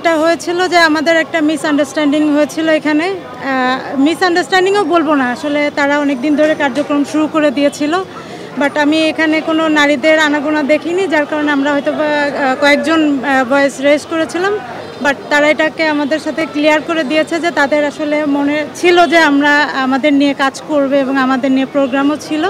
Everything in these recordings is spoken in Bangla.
যেটা হয়েছিল যে আমাদের একটা মিসআন্ডারস্ট্যান্ডিং হয়েছিল এখানে। মিসআন্ডারস্ট্যান্ডিংও বলবো না, আসলে তারা অনেক দিন ধরে কার্যক্রম শুরু করে দিয়েছিল, বাট আমি এখানে কোনো নারীদের আনাগোনা দেখিনি, যার কারণে আমরা হয়তো কয়েকজন ভয়েস রেজ করেছিলাম, বাট তারা এটাকে আমাদের সাথে ক্লিয়ার করে দিয়েছে যে তাদের আসলে মনে ছিল যে আমরা আমাদের নিয়ে কাজ করবে এবং আমাদের নিয়ে প্রোগ্রামও ছিল,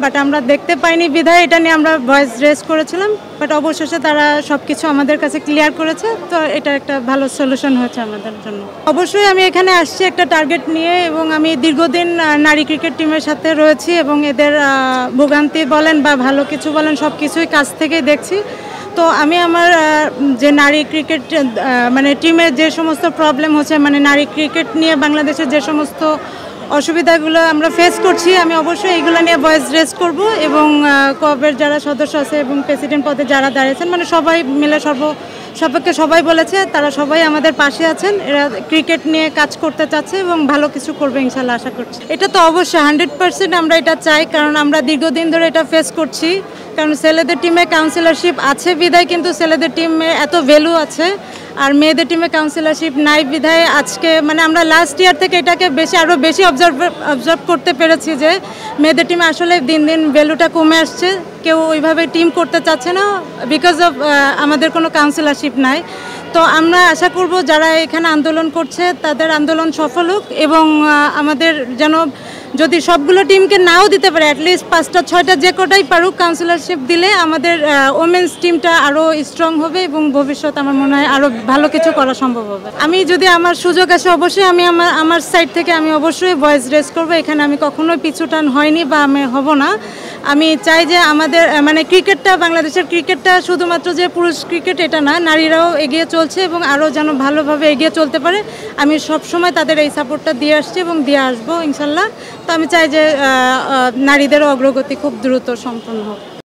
বাট আমরা দেখতে পাইনি বিধায় এটা নিয়ে আমরা ভয়েস রেজ করেছিলাম, বাট অবশেষে তারা সব কিছু আমাদের কাছে ক্লিয়ার করেছে, তো এটা একটা ভালো সলিউশন হয়েছে আমাদের জন্য। অবশ্যই আমি এখানে আসছি একটা টার্গেট নিয়ে, এবং আমি দীর্ঘদিন নারী ক্রিকেট টিমের সাথে রয়েছি এবং এদের ভোগান্তি বলেন বা ভালো কিছু বলেন সব কিছুই কাছ থেকেই দেখছি। তো আমি আমার যে নারী ক্রিকেট মানে টিমের যে সমস্ত প্রবলেম হচ্ছে, মানে নারী ক্রিকেট নিয়ে বাংলাদেশের যে সমস্ত অসুবিধাগুলো আমরা ফেস করছি, আমি অবশ্যই এইগুলো নিয়ে ভয়েস রেজ করব, এবং কবের যারা সদস্য আছে এবং প্রেসিডেন্ট পদে যারা দাঁড়িয়েছেন, মানে সবাই মিলে সর্বপক্ষে সবাই বলেছে, তারা সবাই আমাদের পাশে আছেন, এরা ক্রিকেট নিয়ে কাজ করতে চাচ্ছে এবং ভালো কিছু করবে ইনশাল্লাহ আশা করছি। এটা তো অবশ্যই 100% আমরা এটা চাই, কারণ আমরা দীর্ঘদিন ধরে এটা ফেস করছি, কারণ ছেলেদের টিমে কাউন্সিলরশিপ আছে বিধায় কিন্তু ছেলেদের টিমে এত ভ্যালু আছে, আর মেয়েদের টিমে কাউন্সিলরশিপ নাই বিধায় আজকে মানে আমরা লাস্ট ইয়ার থেকে এটাকে আরও বেশি অবজার্ভ করতে পেরেছি যে মেয়েদের টিমে আসলে দিন দিন ভ্যালুটা কমে আসছে, কেউ ওইভাবে টিম করতে চাচ্ছে না বিকজ অফ আমাদের কোনো কাউন্সিলরশিপ নাই। তো আমরা আশা করব যারা এখানে আন্দোলন করছে তাদের আন্দোলন সফল হোক, এবং আমাদের যেন যদি সবগুলো টিমকে নাও দিতে পারে, অ্যাটলিস্ট 5টা 6টা যে কটাই পারুক কাউন্সিলরশিপ দিলে আমাদের ওমেন্স টিমটা আরও স্ট্রং হবে এবং ভবিষ্যৎ আমার মনে হয় আরও ভালো কিছু করা সম্ভব হবে। আমি যদি আমার সুযোগ আসে অবশ্যই আমি আমার সাইড থেকে আমি অবশ্যই ভয়েস রেজ করবো, এখানে আমি কখনোই পিছুটান হয়নি বা আমি হব না। আমি চাই যে আমাদের মানে ক্রিকেটটা, বাংলাদেশের ক্রিকেটটা শুধুমাত্র যে পুরুষ ক্রিকেট এটা না, নারীরাও এগিয়ে চলছে এবং আরও যেন ভালোভাবে এগিয়ে চলতে পারে। আমি সবসময় তাদের এই সাপোর্টটা দিয়ে আসছি এবং দিয়ে আসবো ইনশাল্লাহ। তো আমি চাই যে নারীদেরও অগ্রগতি খুব দ্রুত সম্পন্ন হোক।